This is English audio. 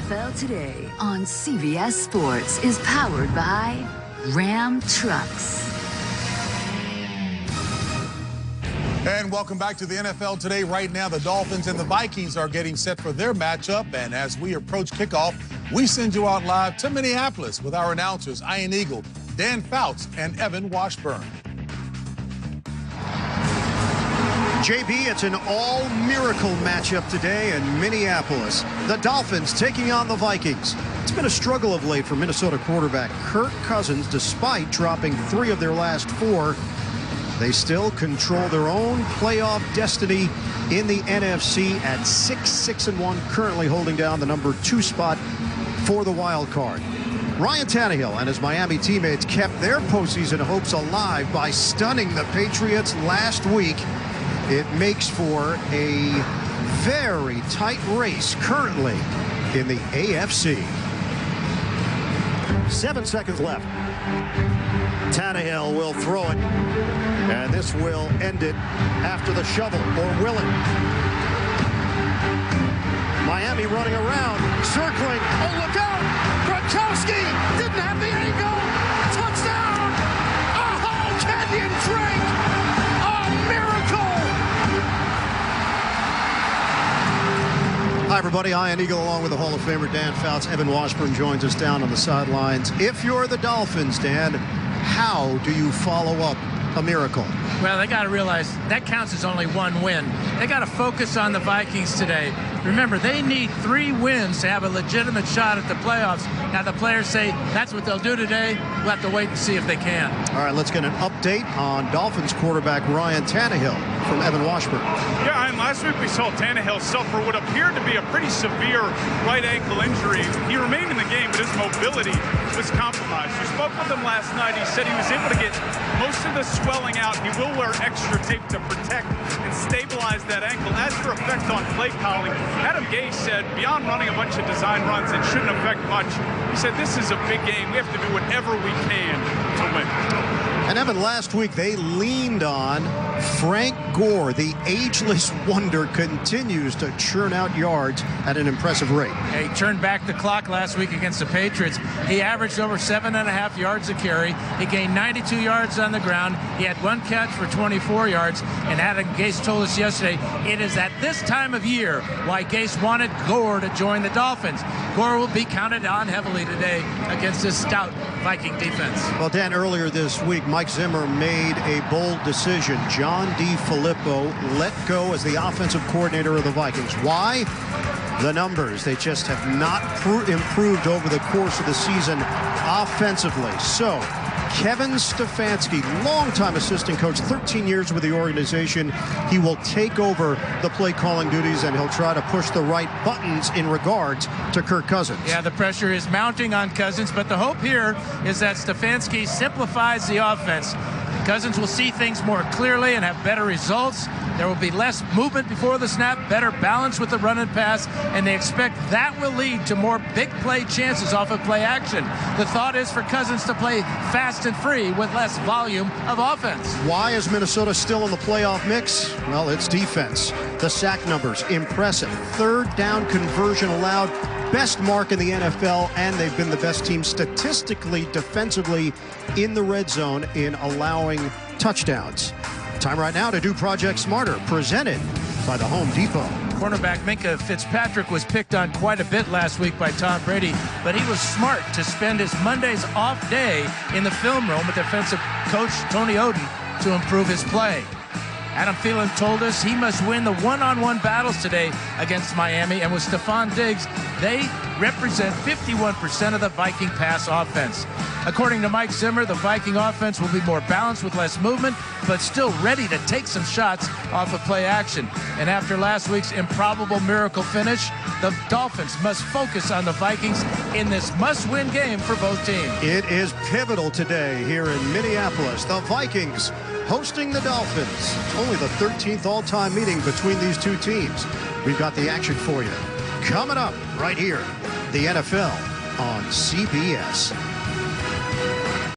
NFL Today on CBS Sports is powered by Ram Trucks. And welcome back to the NFL Today. Right now, the Dolphins and the Vikings are getting set for their matchup. And as we approach kickoff, we send you out live to Minneapolis with our announcers, Ian Eagle, Dan Fouts, and Evan Washburn. JB, it's an all-miracle matchup today in Minneapolis. The Dolphins taking on the Vikings. It's been a struggle of late for Minnesota quarterback Kirk Cousins. Despite dropping 3 of their last 4, they still control their own playoff destiny in the NFC at 6-1, currently holding down the number 2 spot for the wild card. Ryan Tannehill and his Miami teammates kept their postseason hopes alive by stunning the Patriots last week. It makes for a very tight race currently in the AFC. 7 seconds left. Tannehill will throw it, and this will end it after the shovel, or will it? Miami running around, circling. Oh, look out! Gronkowski didn't have the angle. Touchdown! Oh, Kenyon Drake! A miracle! Hi, everybody. Ian Eagle along with the Hall of Famer Dan Fouts. Evan Washburn joins us down on the sidelines. If you're the Dolphins, Dan, how do you follow up a miracle? Well, they got to realize that counts as only 1 win. They got to focus on the Vikings today. Remember, they need 3 wins to have a legitimate shot at the playoffs. Now, the players say that's what they'll do today. We'll have to wait and see if they can. All right, let's get an update on Dolphins quarterback Ryan Tannehill from Evan Washburn. Yeah, and last week we saw Tannehill suffer what appeared to be a pretty severe right ankle injury. He remained in the game, but his mobility was compromised. We spoke with him last night. He said he was able to get most of the swelling out. He will wear extra tape to protect and stabilize that ankle. As for effect on play calling, Adam Gase said beyond running a bunch of design runs, it shouldn't affect much. He said this is a big game. We have to do whatever we can to win. And Evan, last week they leaned on Frank Gore. The ageless wonder continues to churn out yards at an impressive rate. He turned back the clock last week against the Patriots. He averaged over 7.5 yards a carry. He gained 92 yards on the ground. He had 1 catch for 24 yards. And Adam Gase told us yesterday, it is at this time of year why Gase wanted Gore to join the Dolphins. Gore will be counted on heavily today against this stout Viking defense. Well, Dan, earlier this week, Mike Zimmer made a bold decision. John DeFilippo let go as the offensive coordinator of the Vikings. Why? The numbers. They just have not improved over the course of the season offensively. So, Kevin Stefanski, longtime assistant coach, 13 years with the organization. He will take over the play calling duties, and he'll try to push the right buttons in regards to Kirk Cousins. Yeah, the pressure is mounting on Cousins, but the hope here is that Stefanski simplifies the offense. Cousins will see things more clearly and have better results. There will be less movement before the snap, better balance with the run and pass, and they expect that will lead to more big play chances off of play action. The thought is for Cousins to play fast and free with less volume of offense. Why is Minnesota still in the playoff mix? Well, it's defense. The sack numbers, impressive. 3rd down conversion allowed, best mark in the NFL, and they've been the best team statistically, defensively in the red zone in allowing touchdowns. Time right now to do Project Smarter, presented by the Home Depot. Cornerback Minkah Fitzpatrick was picked on quite a bit last week by Tom Brady, but he was smart to spend his Monday's off day in the film room with defensive coach Tony Oden to improve his play. Adam Thielen told us he must win the one-on-one battles today against Miami, and with Stephon Diggs, they represent 51% of the Viking pass offense. According to Mike Zimmer, the Viking offense will be more balanced with less movement, but still ready to take some shots off of play action. And after last week's improbable miracle finish, the Dolphins must focus on the Vikings in this must-win game for both teams. It is pivotal today here in Minneapolis. The Vikings hosting the Dolphins. Only the 13th all-time meeting between these two teams. We've got the action for you coming up right here. The NFL on CBS.